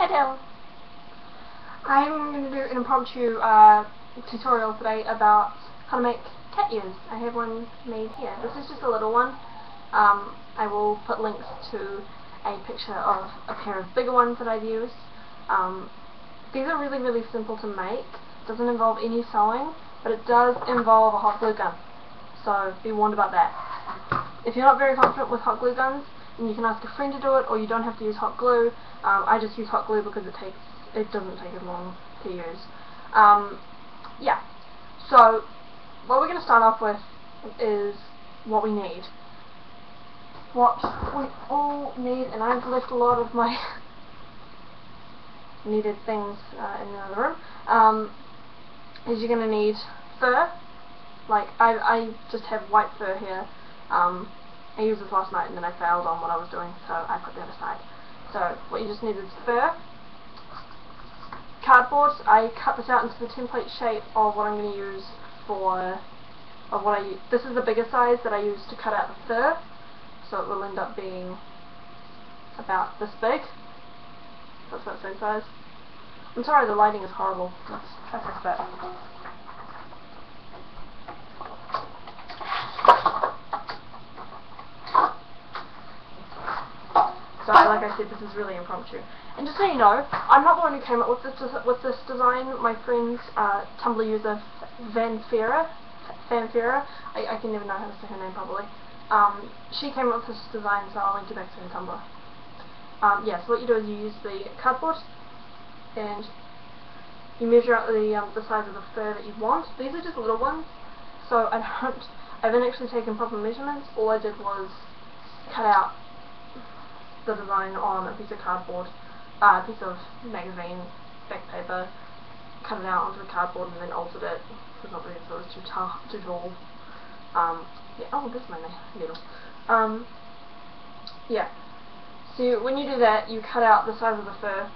Hello. I'm going to do an impromptu tutorial today about how to make cat ears. I have one made here. This is just a little one. I will put links to a picture of a pair of bigger ones that I've used. These are really simple to make. It doesn't involve any sewing, but it does involve a hot glue gun. So be warned about that. If you're not very confident with hot glue guns, then you can ask a friend to do it, or you don't have to use hot glue. I just use hot glue because it doesn't take as long to use. Yeah. So what we're going to start off with is what we need. What we all need, and I've left a lot of my needed things in the other room, is you're going to need fur. Like, I just have white fur here. I used this last night and then I failed on what I was doing, so I put that aside. So what you just need is fur, cardboard. I cut this out into the template shape of what I'm going to use for, this is the bigger size that I use to cut out the fur, so it will end up being about this big. That's that same size. I'm sorry, the lighting is horrible. Let's try to fix that. So, like I said, this is really impromptu. And just so you know, I'm not the one who came up with this design. My friend's Tumblr user, Fanfera, I can never know how to say her name properly. She came up with this design, so I'll link you back to her Tumblr. Yeah, so what you do is you use the cardboard, and you measure out the size of the fur that you want. These are just little ones, so I haven't actually taken proper measurements. All I did was cut out the design on a piece of cardboard, a piece of magazine, back paper, cut it out onto the cardboard and then altered it, because not really, so it was too tall. Yeah, oh, this is my needle. Yeah, so when you do that, you cut out the size of the fur,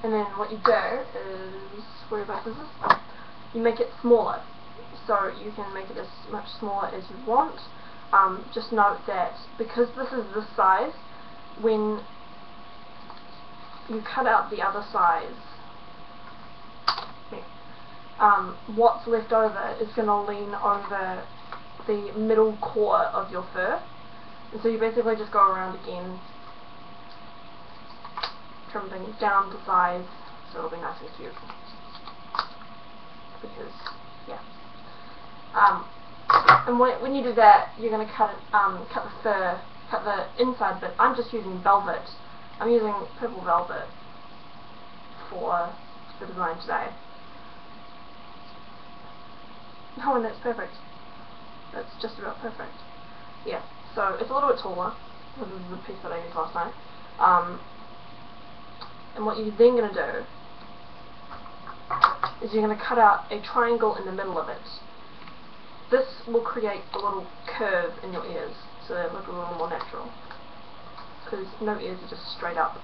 and then what you do is, whereabouts is this? You make it smaller, so you can make it as much smaller as you want. Just note that because this is this size, when you cut out the other size, what's left over is going to lean over the middle core of your fur, and so you basically just go around again, trim things down to size, so it'll be nice and cute. Because, yeah. And when you do that, you're going to cut the fur, cut the inside bit. I'm just using velvet. I'm using purple velvet for the design today. Oh, and that's perfect. That's just about perfect. Yeah, so it's a little bit taller. This is the piece that I used last night. And what you're then going to do is you're going to cut out a triangle in the middle of it. This will create a little curve in your ears, so they look a little more natural. Because no ears are just straight up,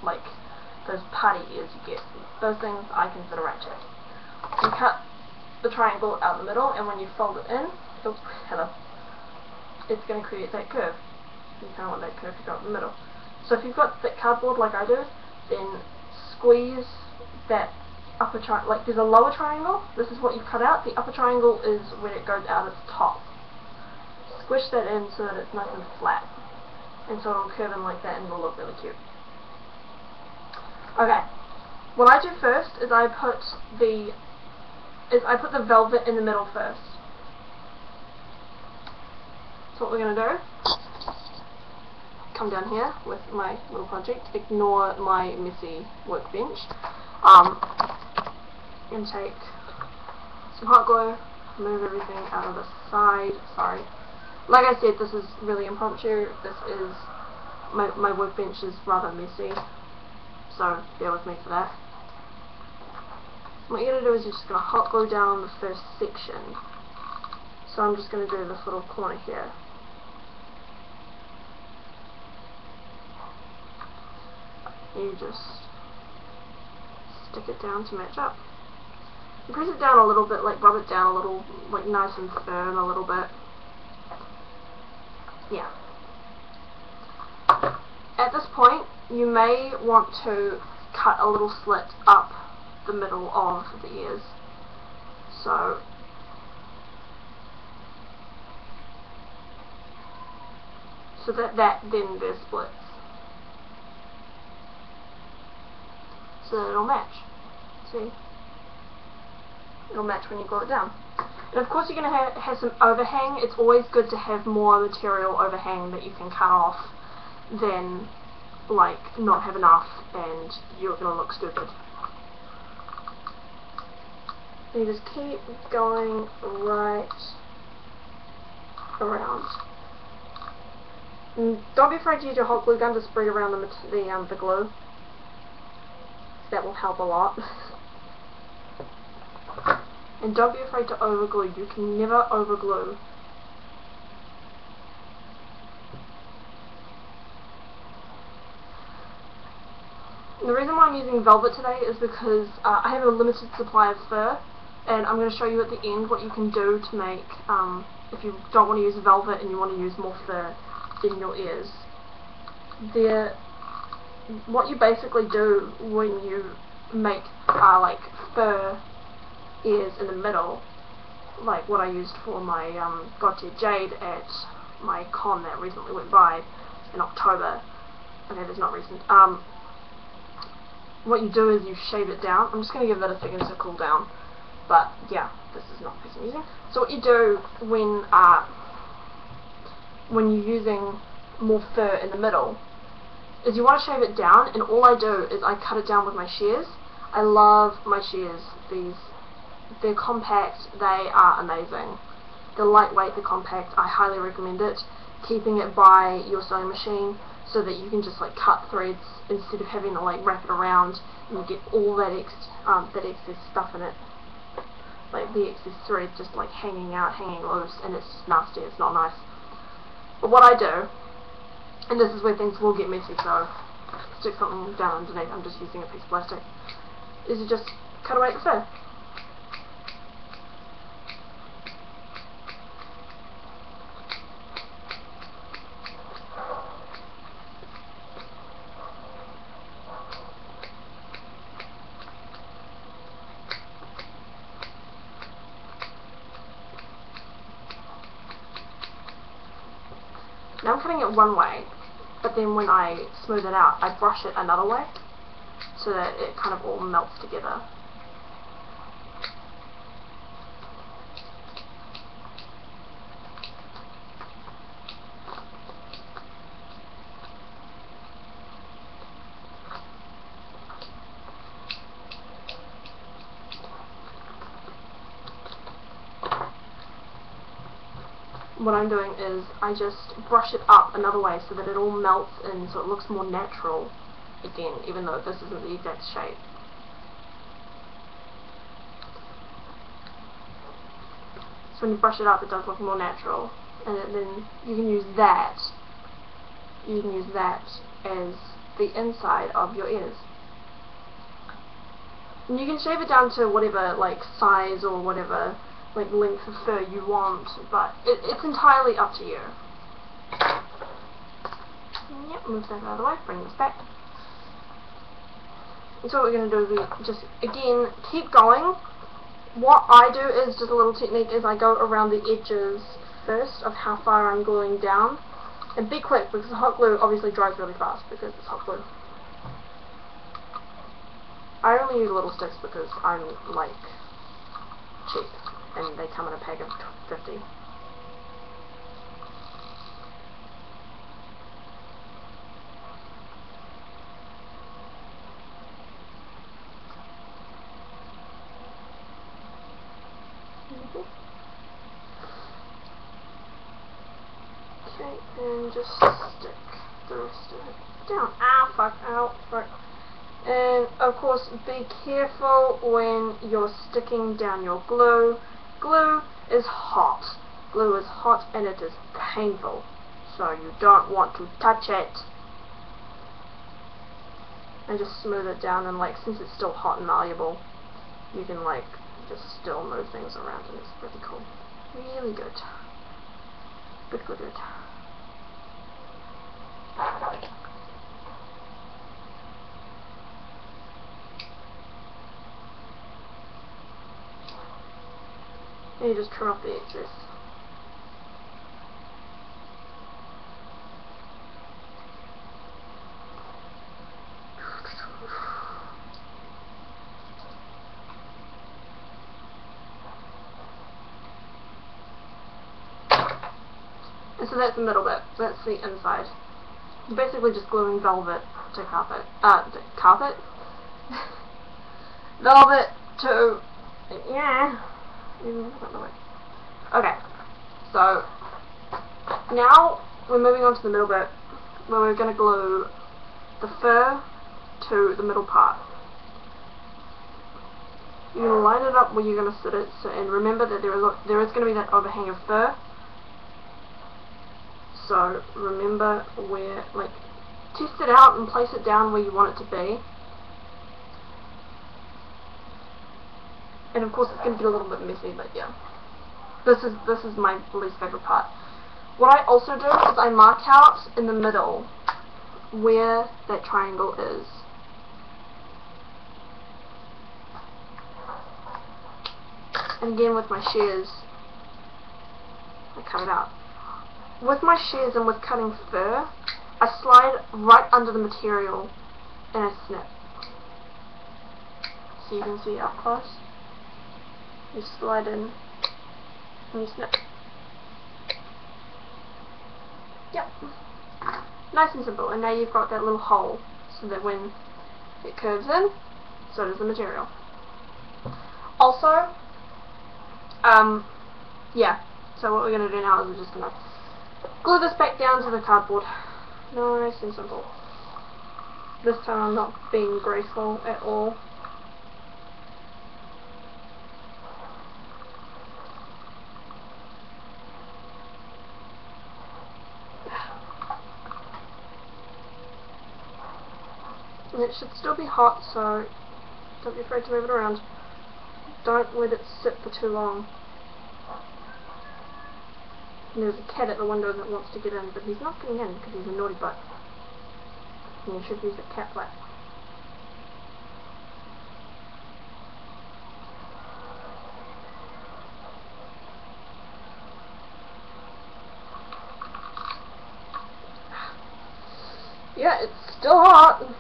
like those party ears you get. Those things I consider ratchet. You cut the triangle out the middle, and when you fold it in, it's going to create that curve. You kind of want that curve to go up the middle. So if you've got thick cardboard like I do, then squeeze that upper triangle. Like, there's a lower triangle, this is what you've cut out. The upper triangle is when it goes out its top. Squish that in so that it's nice and flat, and so it'll curve in like that and it'll look really cute. Okay, what I do first is I put the velvet in the middle first. So what we're going to do, come down here with my little project, ignore my messy workbench, and take some hot glue, move everything out of the side. Sorry. Like I said, this is really impromptu. This is, my workbench is rather messy, so bear with me for that. What you're going to do is you're just going to hot glue down the first section. So I'm just going to do this little corner here. You just stick it down to match up. You press it down a little bit, like rub it down a little, like nice and firm a little bit. Yeah. At this point, you may want to cut a little slit up the middle of the ears. So that then there's splits. So that it'll match. See? It'll match when you glue it down. And of course you're going to have some overhang. It's always good to have more material overhang that you can cut off than like not have enough and you're going to look stupid. And you just keep going right around. And don't be afraid to use your hot glue gun to spread around the glue. That will help a lot. And don't be afraid to overglue. You can never overglue. The reason why I'm using velvet today is because I have a limited supply of fur, and I'm going to show you at the end what you can do to make, if you don't want to use velvet and you want to use more fur in your ears. What you basically do when you make like fur ears in the middle, like what I used for my Gautier Jade at my con that recently went by in October. Okay, that's not recent. What you do is you shave it down. I'm just going to give that a second to cool down. But yeah, this is not the piece I'm using. So what you do when you're using more fur in the middle is you want to shave it down, and all I do is I cut it down with my shears. I love my shears. They're compact. They are amazing. They're lightweight, they're compact. I highly recommend it. Keeping it by your sewing machine so that you can just like cut threads instead of having to like wrap it around and you get all that excess stuff in it. Like the excess threads just like hanging out, hanging loose, and it's just nasty. It's not nice. But what I do, and this is where things will get messy, so stick something down underneath. I'm just using a piece of plastic. Is you just cut away the fur. Now I'm cutting it one way, but then when I smooth it out, I brush it another way so that it kind of all melts together. What I'm doing is I just brush it up another way so that it all melts in, so it looks more natural again, even though this isn't the exact shape. So when you brush it up, it does look more natural, and then you can use that. You can use that as the inside of your ears. And you can shave it down to whatever like size or whatever like length of fur you want, but it's entirely up to you. Yep, move that out of the way, bring this back. And so what we're going to do is just, again, keep going. What I do is just a little technique is I go around the edges first of how far I'm gluing down. And be quick, because the hot glue obviously dries really fast because it's hot glue. I only use little sticks because I'm like cheap. And they come in a pack of 50. Okay, and just stick the rest of it down. Ah, fuck, ow, fuck. And of course, be careful when you're sticking down your glue. Glue is hot. Glue is hot and it is painful. So you don't want to touch it. And just smooth it down, and like since it's still hot and malleable, you can like just still move things around, and it's pretty cool. Really good. Good, good, good. And you just trim off the excess. And so that's the middle bit. That's the inside. You're basically just gluing velvet to carpet. Carpet? Velvet to... yeah. Okay. So, now we're moving on to the middle bit, where we're going to glue the fur to the middle part. You're going to line it up where you're going to sit it, and remember that there is going to be that overhang of fur. So remember where, like, test it out and place it down where you want it to be. And of course it's going to get a little bit messy, but yeah. This is my least favourite part. What I also do is I mark out in the middle where that triangle is. And again with my shears, I cut it out. With my shears and with cutting fur, I slide right under the material and I snip. So you can see up close. You slide in and you snip. Yep. Nice and simple. And now you've got that little hole so that when it curves in, so does the material. Also, yeah. So what we're going to do now is we're just going to glue this back down to the cardboard. Nice and simple. This time I'm not being graceful at all. And it should still be hot, so don't be afraid to move it around. Don't let it sit for too long. And there's a cat at the window that wants to get in, but he's not getting in because he's a naughty butt. And you should use a cat flap. Yeah, it's still hot.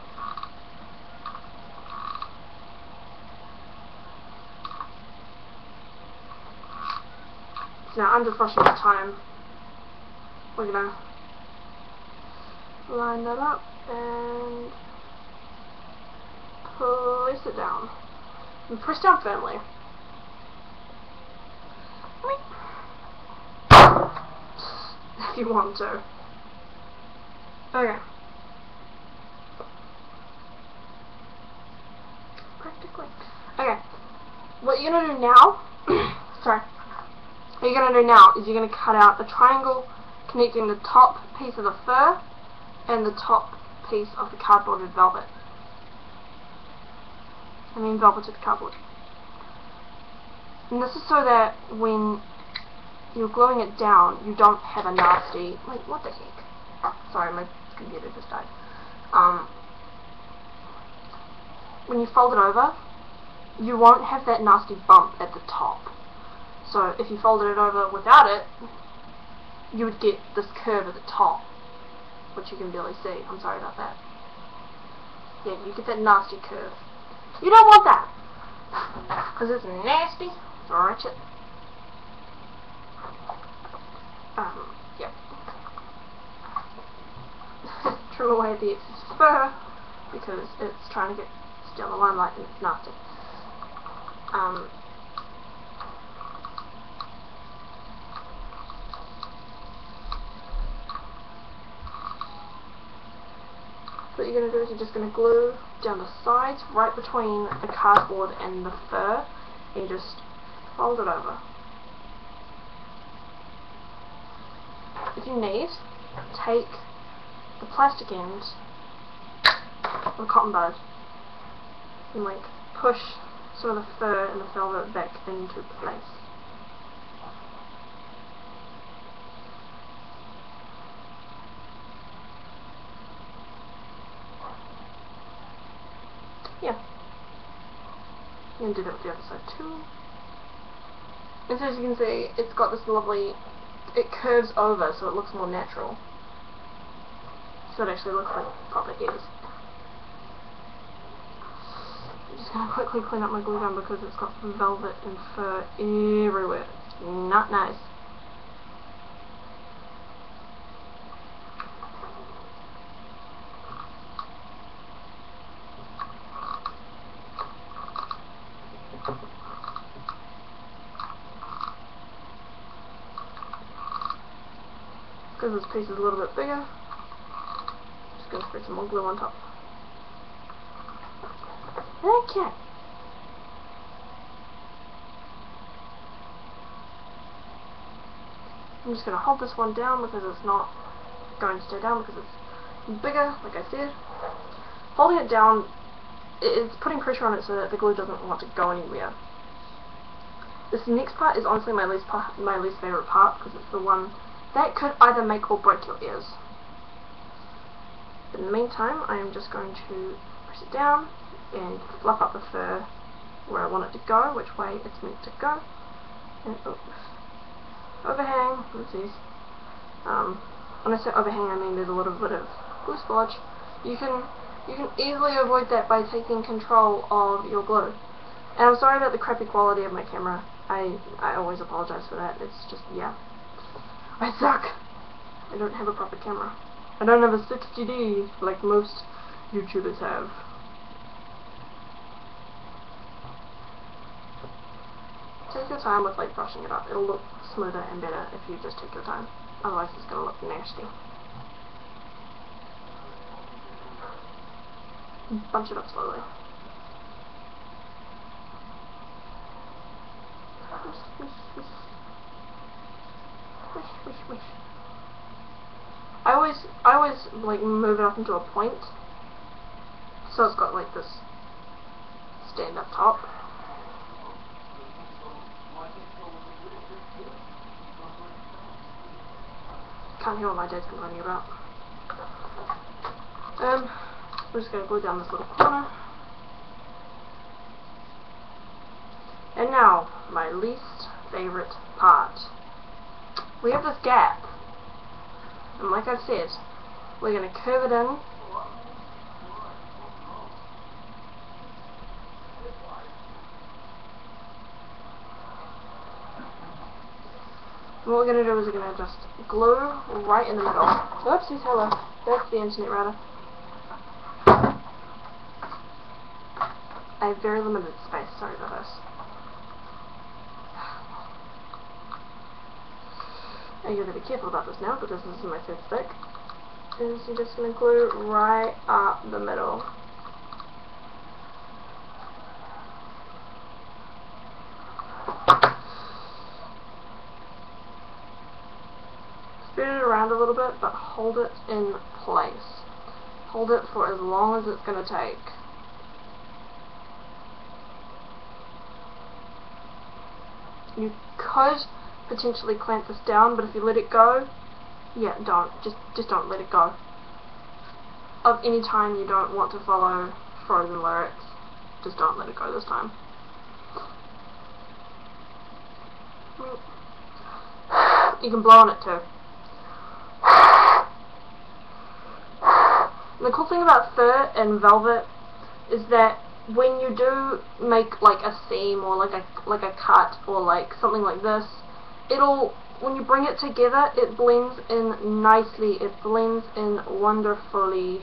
So now, under frosting time, we're going to line that up and place it down. And press down firmly. If you want to. Okay. Practically. Okay. What you're going to do now, sorry. What you're going to do now is you're going to cut out a triangle connecting the top piece of the fur and the top piece of the cardboarded velvet. I mean velveted cardboard. And this is so that when you're gluing it down, you don't have a nasty... Wait, what the heck? Sorry, my computer just died. When you fold it over, you won't have that nasty bump at the top. So if you folded it over without it, you would get this curve at the top, which you can barely see. I'm sorry about that. Yeah, you get that nasty curve. You don't want that, because it's nasty. It's wretched. Yep. Trim away the excess fur, because it's trying to steal the limelight and it's nasty. What you're going to do is you're just going to glue down the sides right between the cardboard and the fur, and you just fold it over. If you need, take the plastic end of a cotton bud and like push some of the fur and the velvet back into place. Yeah. You can do that with the other side too. And so as you can see, it's got this lovely, it curves over so it looks more natural. So it actually looks like proper ears. I'm just going to quickly clean up my glue gun because it's got velvet and fur everywhere. It's not nice. Because this piece is a little bit bigger, just going to spread some more glue on top. Okay. I'm just going to hold this one down because it's not going to stay down because it's bigger, like I said. Holding it down, it's putting pressure on it so that the glue doesn't want to go anywhere. This next part is honestly my least favourite part because it's the one that could either make or break your ears. In the meantime, I am just going to press it down and fluff up the fur where I want it to go, which way it's meant to go. And overhang, oopsies. When I say overhang, I mean there's a little bit of glue splodge. You can easily avoid that by taking control of your glue. And I'm sorry about the crappy quality of my camera. I always apologize for that. It's just, yeah. I suck! I don't have a proper camera. I don't have a 60D like most YouTubers have. Take your time with like brushing it up. It'll look smoother and better if you just take your time. Otherwise it's gonna look nasty. Bunch it up slowly. Wish. I always like move it up into a point, so it's got like this stand up top. Can't hear what my dad's complaining about. We're just going to glue down this little corner. And now, my least favorite part. We have this gap. And like I said, we're going to curve it in. And what we're going to do is we're going to just glue right in the middle. Oopsies, hello. That's the internet router. I have very limited space, sorry about this. I gotta be careful about this now because this is my third stick. And so you're just going to glue right up the middle. Spread it around a little bit, but hold it in place. Hold it for as long as it's going to take. You could potentially clamp this down, but if you let it go, yeah, don't. Just don't let it go. Of any time you don't want to follow Frozen lyrics, just don't let it go this time. You can blow on it too. And the cool thing about fur and velvet is that when you do make like a seam or like a cut or like something like this, when you bring it together, it blends in nicely. It blends in wonderfully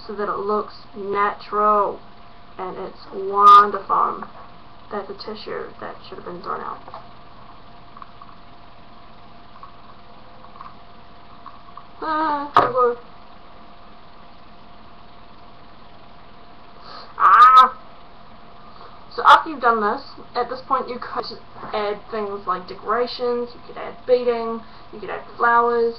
so that it looks natural, and it's wonderful. That's a tissue that should have been thrown out. Glue. So after you've done this, at this point you could add things like decorations, you could add beading, you could add flowers,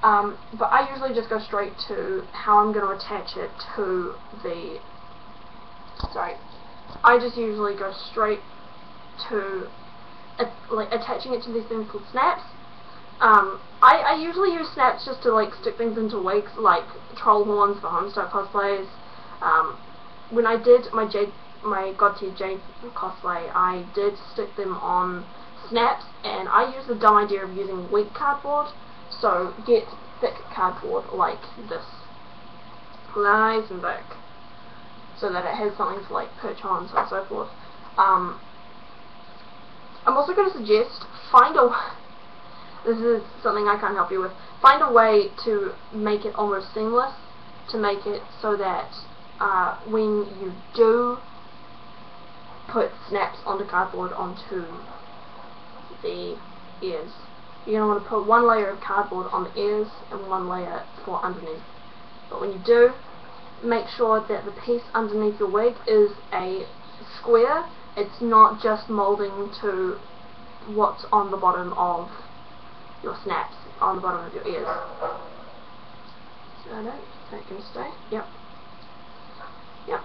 but I usually just go straight to how I'm going to attach it to the, I just usually go straight to like attaching it to these things called snaps. I usually use snaps just to like stick things into wigs, like troll horns for Homestar cosplays. When I did my Jade my God Tier Jade cosplay, I did stick them on snaps, and I use the dumb idea of using weak cardboard. So get thick cardboard like this, nice and thick, so that it has something to like perch on, so on and so forth. I'm also going to suggest, this is something I can't help you with, find a way to make it almost seamless, to make it so that when you do put snaps onto cardboard onto the ears, you're going to want to put one layer of cardboard on the ears and one layer for underneath. But when you do, make sure that the piece underneath your wig is a square. It's not just molding to what's on the bottom of your snaps, on the bottom of your ears. So I don't think it can stay. Yep. Yep.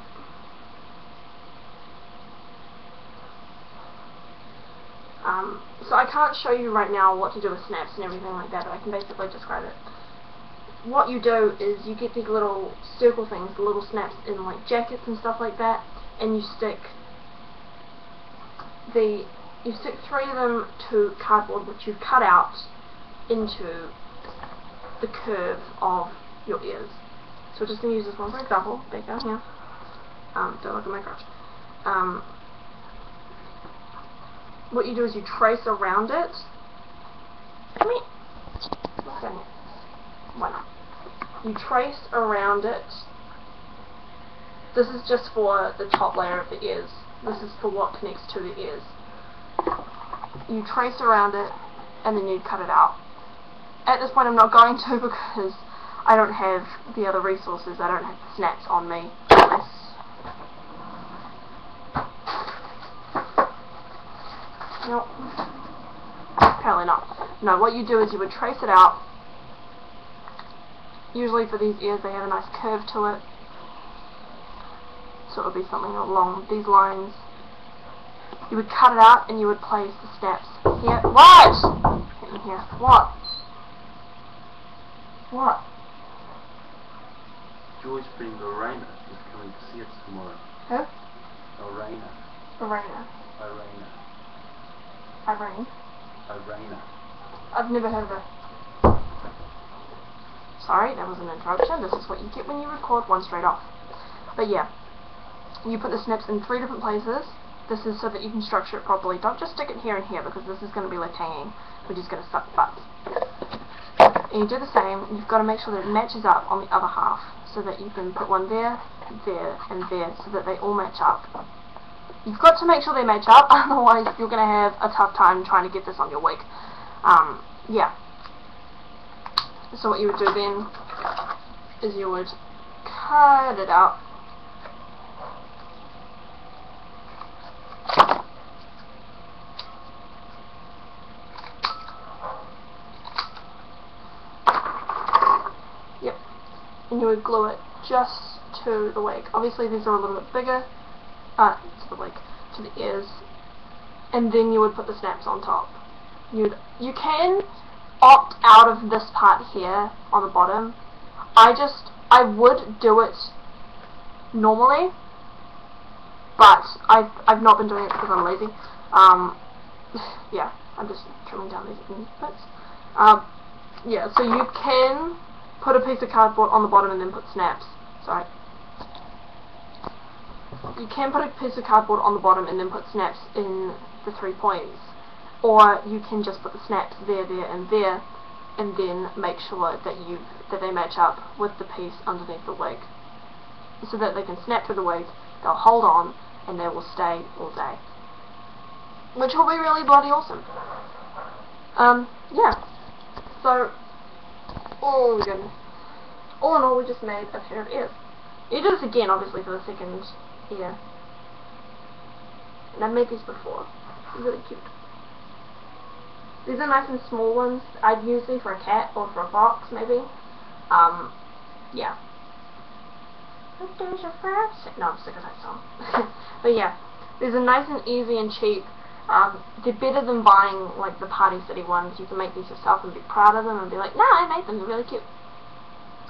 So I can't show you right now what to do with snaps and everything like that, but I can basically describe it. What you do is you get these little circle things, the little snaps in like jackets and stuff like that, and you stick 3 of them to cardboard which you've cut out into the curve of your ears. So we're just going to use this one for example. Back down here. Don't look at my crotch. What you do is you trace around it. Come here. What's down here? Why not? You trace around it. This is just for the top layer of the ears. This is for what connects to the ears. You trace around it and then you cut it out. At this point I'm not going to, because I don't have the other resources. I don't have the snaps on me. Nope. Apparently not. No, what you do is you would trace it out. Usually for these ears they have a nice curve to it. So it would be something along these lines. You would cut it out and you would place the snaps here. What? In here. What? What? Joy's friend Ahain is coming to see us tomorrow. Who? Ahain. I've never heard of her. Sorry, that was an interruption. This is what you get when you record one straight off. But yeah, you put the snaps in 3 different places. This is so that you can structure it properly. Don't just stick it here and here, because this is going to be left hanging, which is going to suck butts. And you do the same. You've got to make sure that it matches up on the other half, so that you can put one there, there, and there, so that they all match up. You've got to make sure they match up, otherwise you're going to have a tough time trying to get this on your wig. Yeah. So what you would do then is you would cut it out. Yep. And you would glue it just to the wig. Obviously these are a little bit bigger. To the wig, to the ears, and then you would put the snaps on top. You can opt out of this part here on the bottom. I would do it normally, but I've not been doing it because I'm lazy. Yeah, I'm just trimming down these bits. Yeah, so you can put a piece of cardboard on the bottom and then put snaps. Sorry. You can put a piece of cardboard on the bottom and then put snaps in the 3 points, or you can just put the snaps there, and there, and then make sure that they match up with the piece underneath the wig, so that they can snap to the wig, they'll hold on, and they will stay all day, which will be really bloody awesome. Yeah. So, all in all, we just made a pair of ears. You do this again, obviously, for the second ear. And I've made these before. They're really cute. These are nice and small ones. I'd use them for a cat or for a fox, maybe. Yeah. No, I'm sick of that song. But yeah, these are nice and easy and cheap. They're better than buying like the Party City ones. You can make these yourself and be proud of them and be like, no, I made them. They're really cute.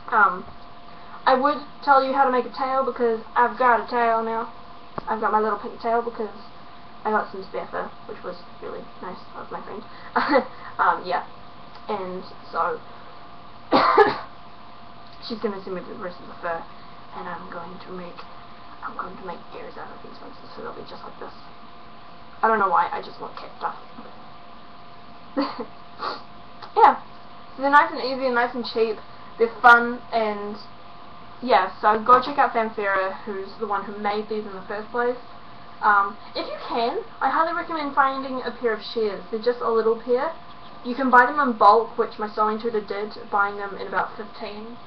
I would tell you how to make a tail because I've got a tail now. I've got my little pigtail because I got some spare fur, which was really nice of my friend. Yeah, and so she's gonna send me the rest of the fur, and I'm going to make ears out of these ones, so they'll be just like this. I don't know why, I just want cat stuff. Yeah, so they're nice and easy and nice and cheap. They're fun, and yeah, so go check out Fanfera, who's the one who made these in the first place. If you can, I highly recommend finding a pair of shears. They're just a little pair. You can buy them in bulk, which my sewing tutor did, buying them in about 15.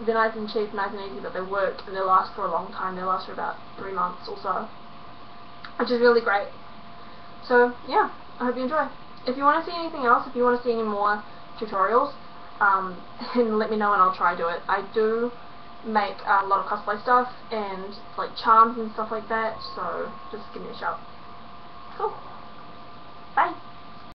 They're nice and cheap, nice and easy, but they work, and they last for a long time. They last for about 3 months or so, which is really great. So yeah, I hope you enjoy. If you want to see anything else, if you want to see any more tutorials, then let me know and I'll try to do it. I do make a lot of cosplay stuff and like charms and stuff like that, so just give me a shout.